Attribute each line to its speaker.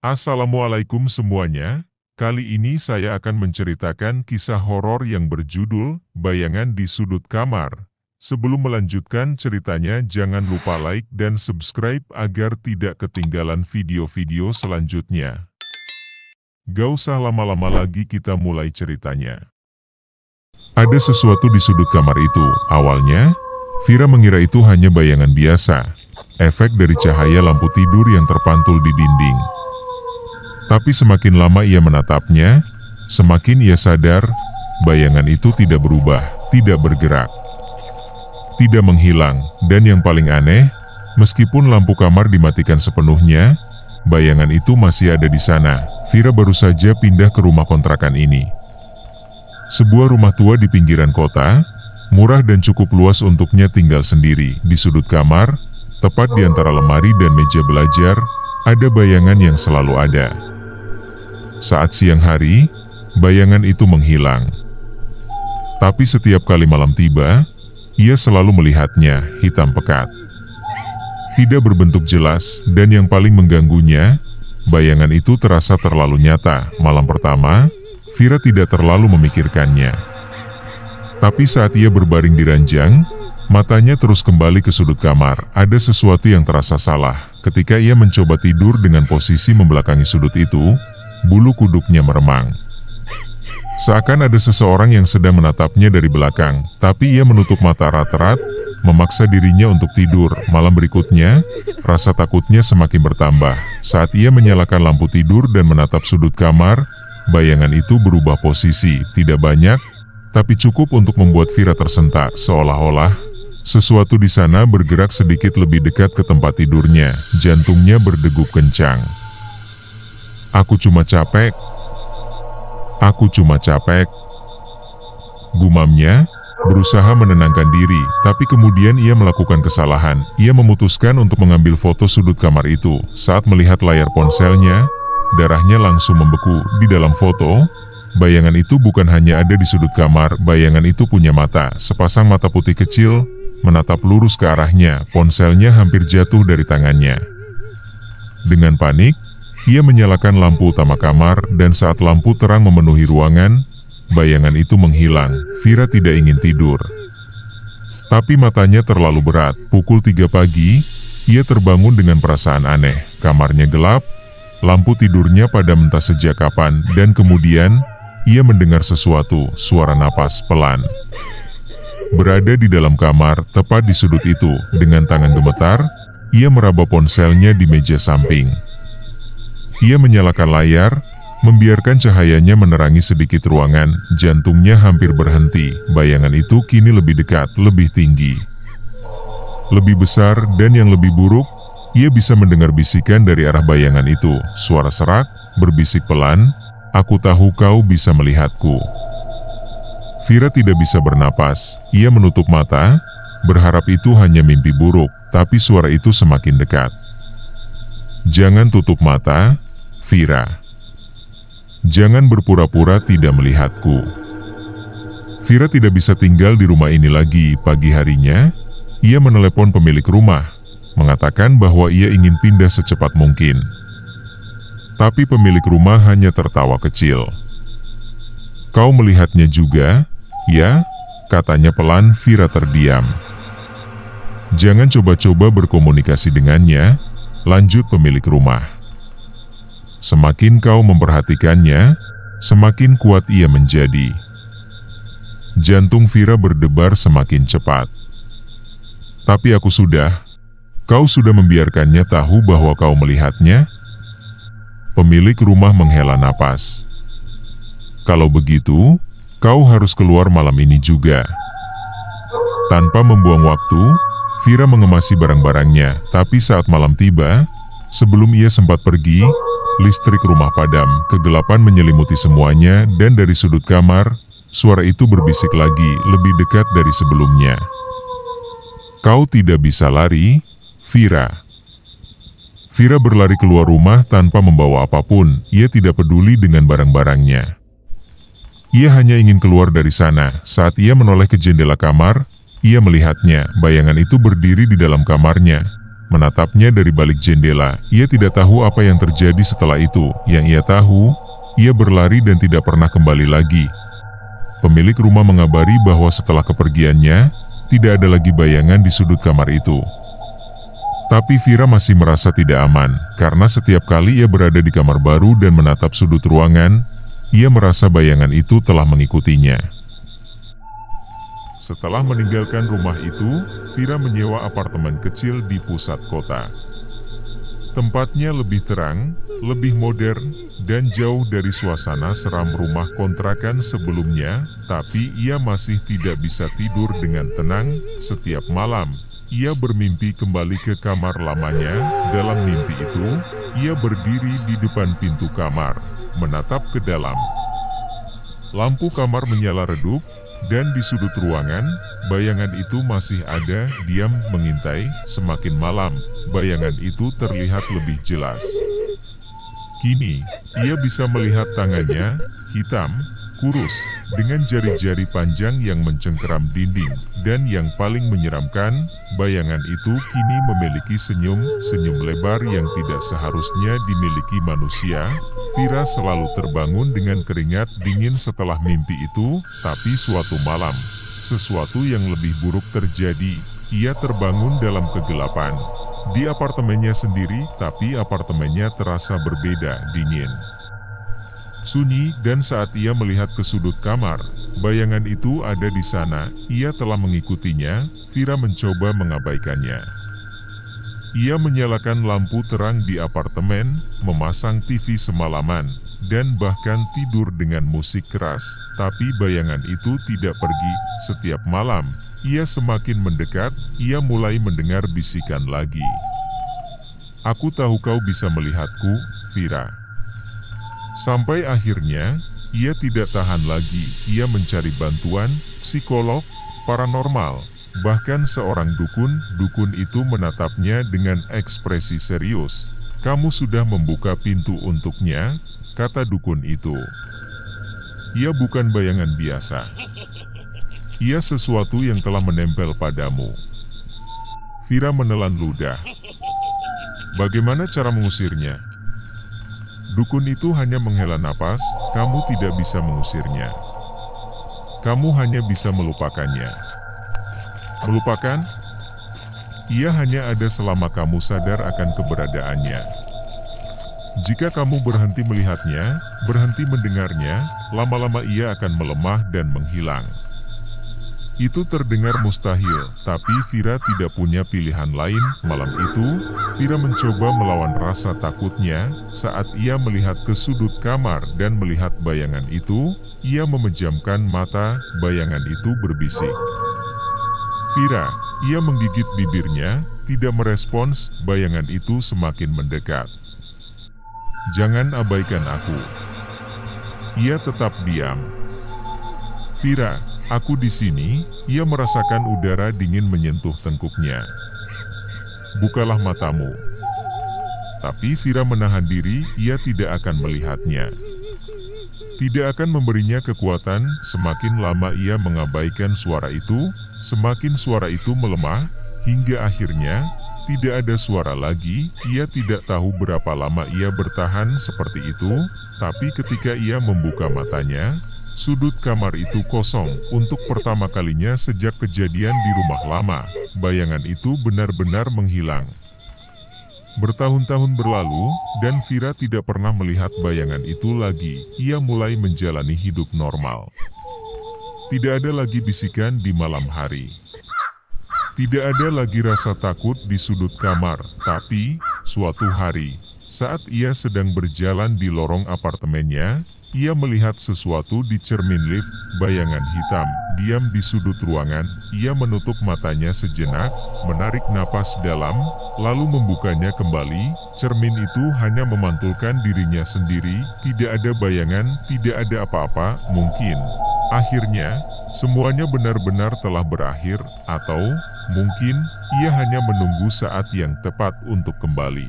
Speaker 1: Assalamualaikum semuanya, kali ini saya akan menceritakan kisah horor yang berjudul Bayangan di Sudut Kamar. Sebelum melanjutkan ceritanya, jangan lupa like dan subscribe agar tidak ketinggalan video-video selanjutnya. Gak usah lama-lama lagi, kita mulai ceritanya. Ada sesuatu di sudut kamar itu. Awalnya, Vira mengira itu hanya bayangan biasa, efek dari cahaya lampu tidur yang terpantul di dinding. Tapi semakin lama ia menatapnya, semakin ia sadar, bayangan itu tidak berubah, tidak bergerak, tidak menghilang, dan yang paling aneh, meskipun lampu kamar dimatikan sepenuhnya, bayangan itu masih ada di sana. Vira baru saja pindah ke rumah kontrakan ini. Sebuah rumah tua di pinggiran kota, murah dan cukup luas untuknya tinggal sendiri. Di sudut kamar, tepat di antara lemari dan meja belajar, ada bayangan yang selalu ada. Saat siang hari, bayangan itu menghilang. Tapi setiap kali malam tiba, ia selalu melihatnya, hitam pekat. Tidak berbentuk jelas, dan yang paling mengganggunya, bayangan itu terasa terlalu nyata. Malam pertama, Vira tidak terlalu memikirkannya. Tapi saat ia berbaring di ranjang, matanya terus kembali ke sudut kamar. Ada sesuatu yang terasa salah. Ketika ia mencoba tidur dengan posisi membelakangi sudut itu, bulu kuduknya meremang. Seakan ada seseorang yang sedang menatapnya dari belakang, tapi ia menutup mata erat-erat, memaksa dirinya untuk tidur. Malam berikutnya, rasa takutnya semakin bertambah. Saat ia menyalakan lampu tidur dan menatap sudut kamar, bayangan itu berubah posisi, tidak banyak, tapi cukup untuk membuat Vira tersentak, seolah-olah sesuatu di sana bergerak sedikit lebih dekat ke tempat tidurnya. Jantungnya berdegup kencang. "Aku cuma capek. Aku cuma capek," gumamnya, berusaha menenangkan diri, tapi kemudian ia melakukan kesalahan. Ia memutuskan untuk mengambil foto sudut kamar itu. Saat melihat layar ponselnya, darahnya langsung membeku. Di dalam foto, bayangan itu bukan hanya ada di sudut kamar, bayangan itu punya mata. Sepasang mata putih kecil menatap lurus ke arahnya. Ponselnya hampir jatuh dari tangannya. Dengan panik, ia menyalakan lampu utama kamar, dan saat lampu terang memenuhi ruangan, bayangan itu menghilang. Vira tidak ingin tidur, tapi matanya terlalu berat. Pukul 3 pagi, ia terbangun dengan perasaan aneh. Kamarnya gelap, lampu tidurnya padam entah sejak kapan, dan kemudian, ia mendengar sesuatu, suara napas pelan. Berada di dalam kamar, tepat di sudut itu, dengan tangan gemetar, ia meraba ponselnya di meja samping. Ia menyalakan layar, membiarkan cahayanya menerangi sedikit ruangan. Jantungnya hampir berhenti. Bayangan itu kini lebih dekat, lebih tinggi, lebih besar, dan yang lebih buruk, ia bisa mendengar bisikan dari arah bayangan itu. Suara serak, berbisik pelan, "Aku tahu kau bisa melihatku." Vira tidak bisa bernapas. Ia menutup mata, berharap itu hanya mimpi buruk, tapi suara itu semakin dekat. "Jangan tutup mata, Vira. Jangan berpura-pura tidak melihatku." Vira tidak bisa tinggal di rumah ini lagi. Pagi harinya, ia menelepon pemilik rumah, mengatakan bahwa ia ingin pindah secepat mungkin. Tapi pemilik rumah hanya tertawa kecil. "Kau melihatnya juga, ya?" katanya pelan. Vira terdiam. "Jangan coba-coba berkomunikasi dengannya," lanjut pemilik rumah. "Semakin kau memperhatikannya, semakin kuat ia menjadi." Jantung Vira berdebar semakin cepat. "Tapi kau sudah membiarkannya tahu bahwa kau melihatnya?" Pemilik rumah menghela napas. "Kalau begitu, kau harus keluar malam ini juga." Tanpa membuang waktu, Vira mengemasi barang-barangnya, tapi saat malam tiba, sebelum ia sempat pergi, listrik rumah padam, kegelapan menyelimuti semuanya, dan dari sudut kamar, suara itu berbisik lagi, lebih dekat dari sebelumnya. "Kau tidak bisa lari, Vira." Vira berlari keluar rumah tanpa membawa apapun. Ia tidak peduli dengan barang-barangnya. Ia hanya ingin keluar dari sana. Saat ia menoleh ke jendela kamar, ia melihatnya. Bayangan itu berdiri di dalam kamarnya, menatapnya dari balik jendela. Ia tidak tahu apa yang terjadi setelah itu. Yang ia tahu, ia berlari dan tidak pernah kembali lagi. Pemilik rumah mengabari bahwa setelah kepergiannya, tidak ada lagi bayangan di sudut kamar itu. Tapi Vira masih merasa tidak aman, karena setiap kali ia berada di kamar baru dan menatap sudut ruangan, ia merasa bayangan itu telah mengikutinya. Setelah meninggalkan rumah itu, Vira menyewa apartemen kecil di pusat kota. Tempatnya lebih terang, lebih modern, dan jauh dari suasana seram rumah kontrakan sebelumnya, tapi ia masih tidak bisa tidur dengan tenang. Setiap malam, ia bermimpi kembali ke kamar lamanya. Dalam mimpi itu, ia berdiri di depan pintu kamar, menatap ke dalam. Lampu kamar menyala redup, dan di sudut ruangan, bayangan itu masih ada, diam mengintai. Semakin malam, bayangan itu terlihat lebih jelas. Kini, ia bisa melihat tangannya, hitam, kurus, dengan jari-jari panjang yang mencengkeram dinding. Dan yang paling menyeramkan, bayangan itu kini memiliki senyum lebar yang tidak seharusnya dimiliki manusia. Vira selalu terbangun dengan keringat dingin setelah mimpi itu, tapi suatu malam, sesuatu yang lebih buruk terjadi. Ia terbangun dalam kegelapan. Di apartemennya sendiri, tapi apartemennya terasa berbeda, dingin, sunyi, dan saat ia melihat ke sudut kamar, bayangan itu ada di sana. Ia telah mengikutinya. Vira mencoba mengabaikannya. Ia menyalakan lampu terang di apartemen, memasang TV semalaman, dan bahkan tidur dengan musik keras. Tapi bayangan itu tidak pergi. Setiap malam, ia semakin mendekat. Ia mulai mendengar bisikan lagi. "Aku tahu kau bisa melihatku, Vira." Sampai akhirnya, ia tidak tahan lagi. Ia mencari bantuan psikolog, paranormal, bahkan seorang dukun. Dukun itu menatapnya dengan ekspresi serius. "Kamu sudah membuka pintu untuknya," kata dukun itu. "Ia bukan bayangan biasa. Ia sesuatu yang telah menempel padamu." Vira menelan ludah. "Bagaimana cara mengusirnya?" Dukun itu hanya menghela napas. "Kamu tidak bisa mengusirnya. Kamu hanya bisa melupakannya." "Melupakan? Ia hanya ada selama kamu sadar akan keberadaannya. Jika kamu berhenti melihatnya, berhenti mendengarnya, lama-lama ia akan melemah dan menghilang." Itu terdengar mustahil, tapi Vira tidak punya pilihan lain. Malam itu, Vira mencoba melawan rasa takutnya. Saat ia melihat ke sudut kamar dan melihat bayangan itu, ia memejamkan mata. Bayangan itu berbisik. "Vira." Ia menggigit bibirnya, tidak merespons. Bayangan itu semakin mendekat. "Jangan abaikan aku." Ia tetap diam. "Vira, aku di sini." Ia merasakan udara dingin menyentuh tengkuknya. "Bukalah matamu." Tapi Vira menahan diri. Ia tidak akan melihatnya. Tidak akan memberinya kekuatan. Semakin lama ia mengabaikan suara itu, semakin suara itu melemah, hingga akhirnya tidak ada suara lagi. Ia tidak tahu berapa lama ia bertahan seperti itu, tapi ketika ia membuka matanya, sudut kamar itu kosong. Untuk pertama kalinya sejak kejadian di rumah lama, bayangan itu benar-benar menghilang. Bertahun-tahun berlalu, dan Vira tidak pernah melihat bayangan itu lagi. Ia mulai menjalani hidup normal. Tidak ada lagi bisikan di malam hari. Tidak ada lagi rasa takut di sudut kamar. Tapi, suatu hari, saat ia sedang berjalan di lorong apartemennya, ia melihat sesuatu di cermin lift. Bayangan hitam diam di sudut ruangan. Ia menutup matanya sejenak, menarik napas dalam, lalu membukanya kembali. Cermin itu hanya memantulkan dirinya sendiri. Tidak ada bayangan, tidak ada apa-apa. Mungkin akhirnya semuanya benar-benar telah berakhir, atau mungkin ia hanya menunggu saat yang tepat untuk kembali.